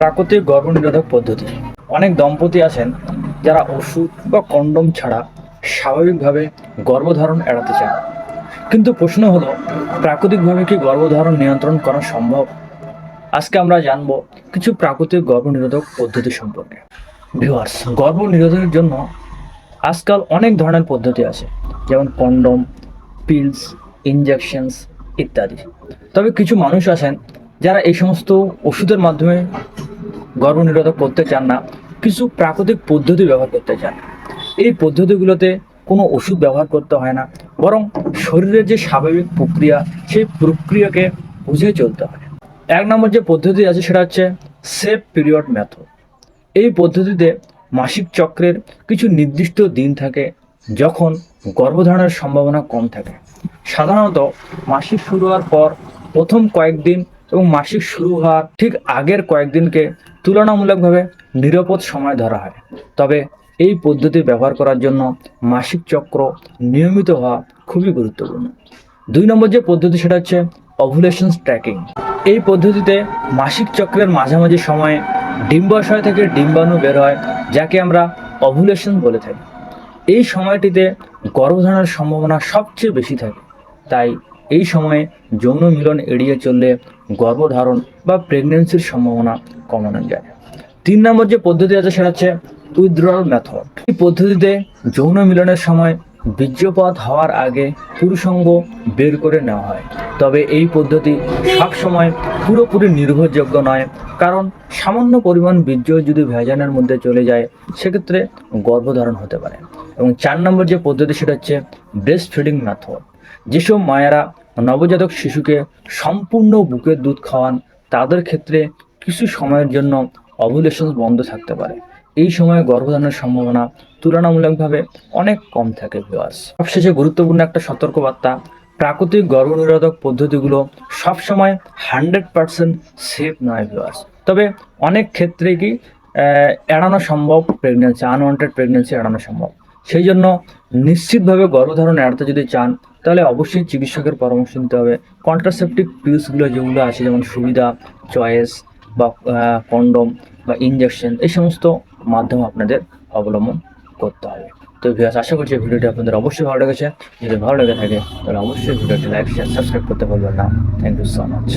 প্রাকৃতিক গর্ভনিরোধক পদ্ধতি। অনেক দম্পতি আছেন যারা ওষুধ বা কন্ডোম ছাড়া স্বাভাবিকভাবে গর্ভধারণ এড়াতে চান। কিন্তু প্রশ্ন হলো, প্রাকৃতিকভাবে কি গর্ভধারণ নিয়ন্ত্রণ করা সম্ভব? আজকে আমরা জানবো কিছু প্রাকৃতিক গর্ভনিরোধক পদ্ধতি সম্পর্কে। ভিউয়ার্স, গর্ভনিরোধকের জন্য আজকাল অনেক ধরনের পদ্ধতি আছে, যেমন কন্ডোম, পিলস, ইনজেকশনস ইত্যাদি। তবে কিছু মানুষ আছেন যারা এই সমস্ত ওষুধের মাধ্যমে গর্ভনিরোধক করতে চান না, কিছু প্রাকৃতিক পদ্ধতি ব্যবহার করতে চান। এই পদ্ধতিগুলোতে কোনো ওষুধ ব্যবহার করতে হয় না, বরং শরীরের যে স্বাভাবিক প্রক্রিয়া, সেই প্রক্রিয়াকে বুঝে চলতে হয়। এক নম্বর যে পদ্ধতি আছে সেটা হচ্ছে সেফ পিরিয়ড মেথড। এই পদ্ধতিতে মাসিক চক্রের কিছু নির্দিষ্ট দিন থাকে যখন গর্ভধারণের সম্ভাবনা কম থাকে। সাধারণত মাসিক শুরু হওয়ার পর প্রথম কয়েকদিন এবং মাসিক শুরু হওয়ার ঠিক আগের কয়েকদিনকে তুলনামূলকভাবে নিরাপদ সময় ধরা হয়। তবে এই পদ্ধতি ব্যবহার করার জন্য মাসিক চক্র নিয়মিত হওয়া খুবই গুরুত্বপূর্ণ। দুই নম্বর যে পদ্ধতি সেটা হচ্ছে ওভুলেশন ট্র্যাকিং। এই পদ্ধতিতে মাসিক চক্রের মাঝামাঝি সময়ে ডিম্বাশয় থেকে ডিম্বাণু বের হয়, যাকে আমরা ওভুলেশন বলে থাকি। এই সময়টিতে গর্ভধারণের সম্ভাবনা সবচেয়ে বেশি থাকে, তাই এই সময়ে যৌন মিলন এড়িয়ে চললে গর্ভধারণ বা প্রেগনেন্সির সম্ভাবনা কমানো যায়। তিন নম্বর যে পদ্ধতি আছে সেটা হচ্ছে উইথড্রয়াল মেথড। এই পদ্ধতিতে যৌন মিলনের সময় বীর্যপাত হওয়ার আগে পুরুষাঙ্গ বের করে নেওয়া হয়। তবে এই পদ্ধতি সবসময় পুরোপুরি নির্ভরযোগ্য নয়, কারণ সামান্য পরিমাণ বীর্য যদি ভ্যাজানের মধ্যে চলে যায়, সেক্ষেত্রে গর্ভধারণ হতে পারে। এবং চার নম্বর যে পদ্ধতি সেটা হচ্ছে ব্রেস্ট ফিডিং মেথড। যেসব মায়েরা নবজাতক শিশুকে সম্পূর্ণ বুকের দুধ খাওয়ান, তাদের ক্ষেত্রে কিছু সময়ের জন্য ওভুলেশন বন্ধ থাকতে পারে। এই সময়ে গর্ভধারণের সম্ভাবনা তুলনামূলকভাবে অনেক কম থাকে। ভিউয়ার্স, সবশেষে গুরুত্বপূর্ণ একটা সতর্কবার্তা: প্রাকৃতিক গর্ভনিরোধক পদ্ধতিগুলো সবসময় 100% সেফ নয় ভিউয়ার্স। তবে অনেক ক্ষেত্রে কি এড়ানো সম্ভব, প্রেগনেন্সি, আনওয়ান্টেড প্রেগনেন্সি এড়ানো সম্ভব। সেই জন্য নিশ্চিতভাবে গর্ভধারণ এড়াতে যদি চান, তাহলে অবশ্যই চিকিৎসকের পরামর্শ নিতে হবে। কন্ট্রাসেপটিভ পিলসগুলো যেগুলো আছে, যেমন সুবিধা, চয়েস বা কন্ডোম বা ইনজেকশন, এই সমস্ত মাধ্যম আপনাদের অবলম্বন করতে হবে। তো ভিউয়ার্স, আশা করছি ভিডিওটি আপনাদের অবশ্যই ভালো লেগেছে। যদি ভালো লেগে থাকে তাহলে অবশ্যই ভিডিওটি লাইক, শেয়ার, সাবস্ক্রাইব করতে ভুলবেন না। Thank you so much.